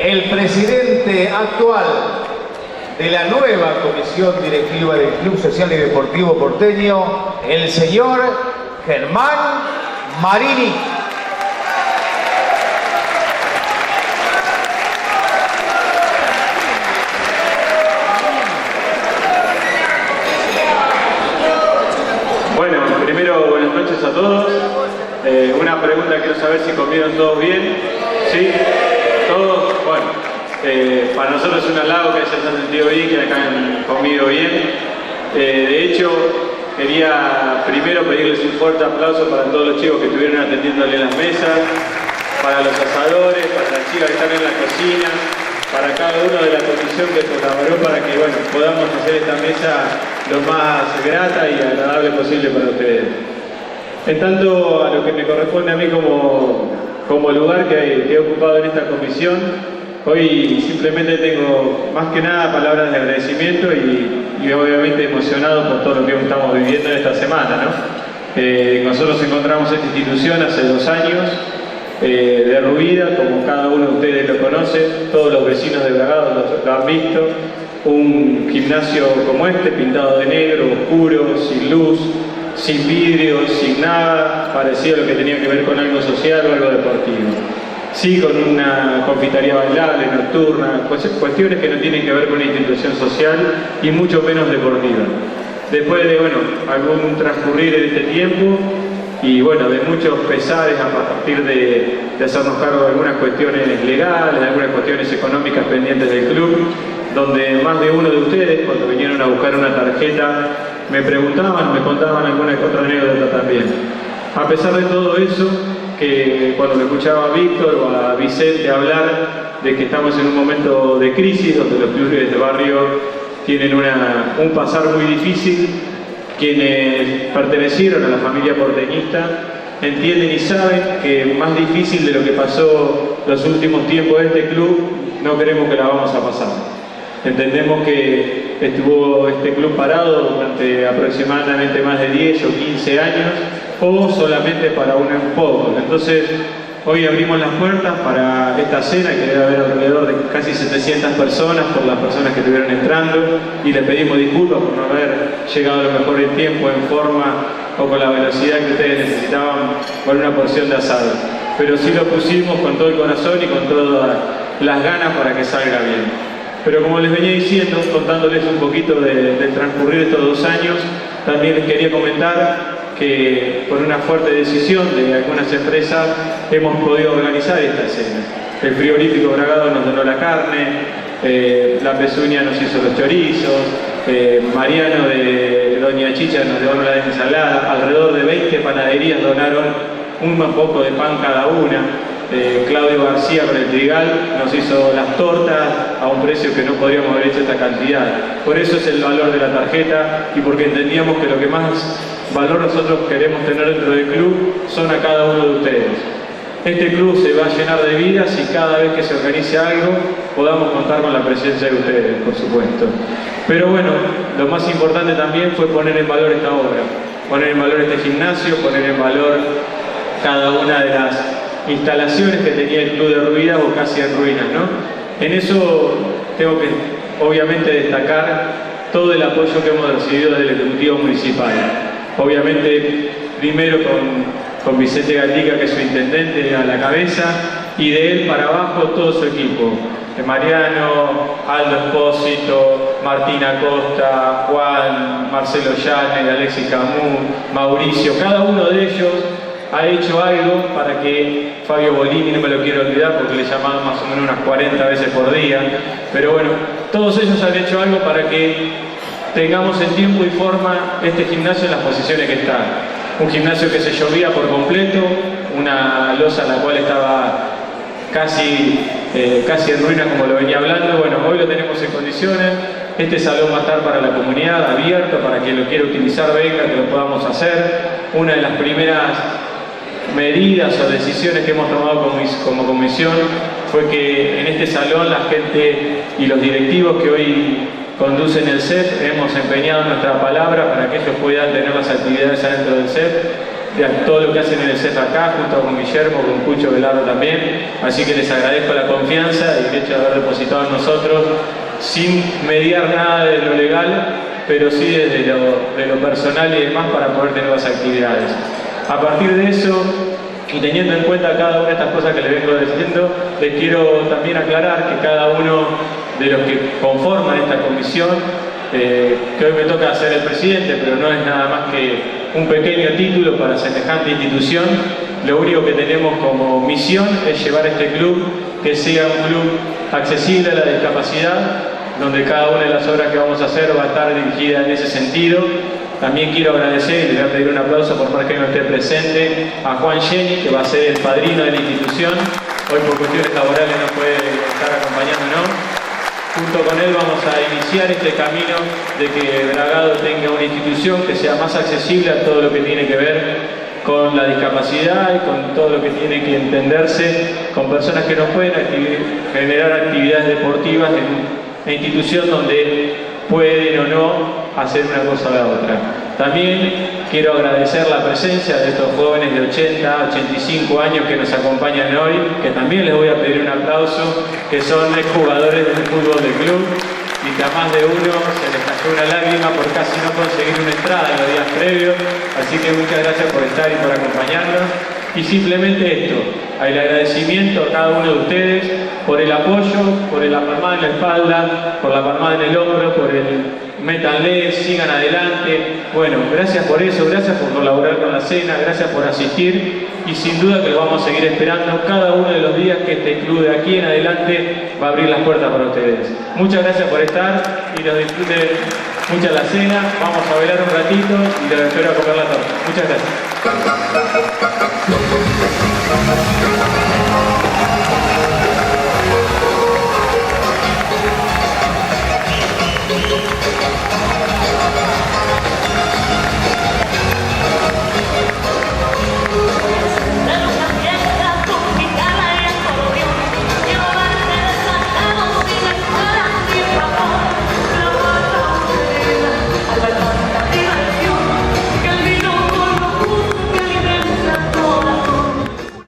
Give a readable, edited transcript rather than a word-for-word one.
el presidente actual de la nueva comisión directiva del Club Social y Deportivo Porteño, el señor Germán Marini. Bueno, primero buenas noches a todos. Una pregunta, quiero saber si comieron todos bien. ¿Sí? ¿Todos? Bueno, para nosotros es un halago que se hayan sentido bien, que hayan comido bien. De hecho, quería primero pedirles un fuerte aplauso para todos los chicos que estuvieron atendiéndole las mesas, para los asadores, para las chicas que están en la cocina, para cada uno de la comisión que colaboró para que podamos hacer esta mesa lo más grata y agradable posible para ustedes. En tanto a lo que me corresponde a mí como lugar que he ocupado en esta comisión, hoy simplemente tengo más que nada palabras de agradecimiento y obviamente emocionado por todo lo que estamos viviendo en esta semana, ¿no? Nosotros encontramos esta institución hace 2 años, derruida, como cada uno de ustedes lo conoce, todos los vecinos de Bragado lo han visto, un gimnasio como este, pintado de negro, oscuro, sin luz, sin vidrio, sin nada, parecido a lo que tenía que ver con algo social o algo deportivo. Sí, con una confitería bailable, nocturna, cuestiones que no tienen que ver con una institución social y mucho menos deportiva. Después de, algún transcurrir en este tiempo y, de muchos pesares a partir de hacernos cargo de algunas cuestiones legales, de algunas cuestiones económicas pendientes del club, donde más de uno de ustedes, cuando vinieron a buscar una tarjeta, me preguntaban, me contaban alguna otra anécdota también. A pesar de todo eso, que cuando me escuchaba a Víctor o a Vicente hablar de que estamos en un momento de crisis, donde los clubes de barrio tienen un pasar muy difícil, quienes pertenecieron a la familia porteñista entienden y saben que más difícil de lo que pasó los últimos tiempos de este club, no queremos que la vamos a pasar. Entendemos que estuvo este club parado durante aproximadamente más de 10 o 15 años, o solamente para un poco. Entonces, hoy abrimos las puertas para esta cena, que debe haber alrededor de casi 700 personas por las personas que estuvieron entrando, y les pedimos disculpas por no haber llegado a lo mejor en tiempo, en forma o con la velocidad que ustedes necesitaban con una porción de asado. Pero sí lo pusimos con todo el corazón y con todas las ganas para que salga bien. Pero como les venía diciendo, contándoles un poquito del transcurrir de estos 2 años, también les quería comentar que por una fuerte decisión de algunas empresas hemos podido organizar esta cena. El frigorífico Bragado nos donó la carne, la Pezuña nos hizo los chorizos, Mariano de Doña Chicha nos donó la ensalada, alrededor de 20 panaderías donaron un poco de pan cada una. Claudio García con el Trigal nos hizo las tortas a un precio que no podríamos haber hecho esta cantidad. Por eso es el valor de la tarjeta y porque entendíamos que lo que más valor nosotros queremos tener dentro del club son a cada uno de ustedes. Este club se va a llenar de vida si cada vez que se organice algo podamos contar con la presencia de ustedes, por supuesto. Pero lo más importante también fue poner en valor esta obra, poner en valor este gimnasio, poner en valor cada una de las instalaciones que tenía el club derruidas o casi en ruinas, ¿no? En eso tengo que obviamente destacar todo el apoyo que hemos recibido del Ejecutivo Municipal. Obviamente primero con Vicente Gatica, que es su intendente, a la cabeza, y de él para abajo todo su equipo. Mariano, Aldo Espósito, Martín Acosta, Juan, Marcelo Llanes, Alexis Camus, Mauricio, cada uno de ellos ha hecho algo para que Fabio Bolini, no me lo quiero olvidar porque le he llamado más o menos unas 40 veces por día, pero todos ellos han hecho algo para que tengamos en tiempo y forma este gimnasio en las posiciones que está. Un gimnasio que se llovía por completo, una losa en la cual estaba casi en ruina como lo venía hablando. Hoy lo tenemos en condiciones. Este salón va a estar para la comunidad, abierto, para quien lo quiera utilizar, venga, que lo podamos hacer. Una de las primeras medidas o decisiones que hemos tomado como comisión fue que en este salón la gente y los directivos que hoy conducen el CEP hemos empeñado nuestra palabra para que ellos puedan tener las actividades adentro del CEP de todo lo que hacen en el CFK, junto con Guillermo, con Cucho Velardo también. Así que les agradezco la confianza y el hecho de haber depositado en nosotros, sin mediar nada de lo legal, pero sí desde lo personal y demás para poder tener las actividades. A partir de eso, y teniendo en cuenta cada una de estas cosas que les vengo diciendo, les quiero también aclarar que cada uno de los que conforman esta comisión, que hoy me toca ser el presidente, pero no es nada más que un pequeño título para semejante institución. Lo único que tenemos como misión es llevar este club que sea un club accesible a la discapacidad, donde cada una de las obras que vamos a hacer va a estar dirigida en ese sentido. También quiero agradecer, y les voy a pedir un aplauso por más que no esté presente, a Juan Jenny, que va a ser el padrino de la institución. Hoy por cuestiones laborales no puede estar acompañándonos. Junto con él vamos a iniciar este camino de que Bragado tenga una institución que sea más accesible a todo lo que tiene que ver con la discapacidad y con todo lo que tiene que entenderse con personas que no pueden generar actividades deportivas en una institución donde pueden o no hacer una cosa o la otra. También quiero agradecer la presencia de estos jóvenes de 80, 85 años que nos acompañan hoy, que también les voy a pedir un aplauso, que son jugadores del fútbol del club y que a más de uno se les cayó una lágrima por casi no conseguir una entrada en los días previos. Así que muchas gracias por estar y por acompañarnos. Y simplemente esto, el agradecimiento a cada uno de ustedes por el apoyo, por la palmada en la espalda, por la palmada en el hombro, por el métanle, sigan adelante. Bueno, gracias por eso, gracias por colaborar con la cena, gracias por asistir y sin duda que los vamos a seguir esperando cada uno de los días que este club de aquí en adelante va a abrir las puertas para ustedes. Muchas gracias por estar y los disfruten mucho la cena. Vamos a bailar un ratito y los espero a comer la torta. Muchas gracias.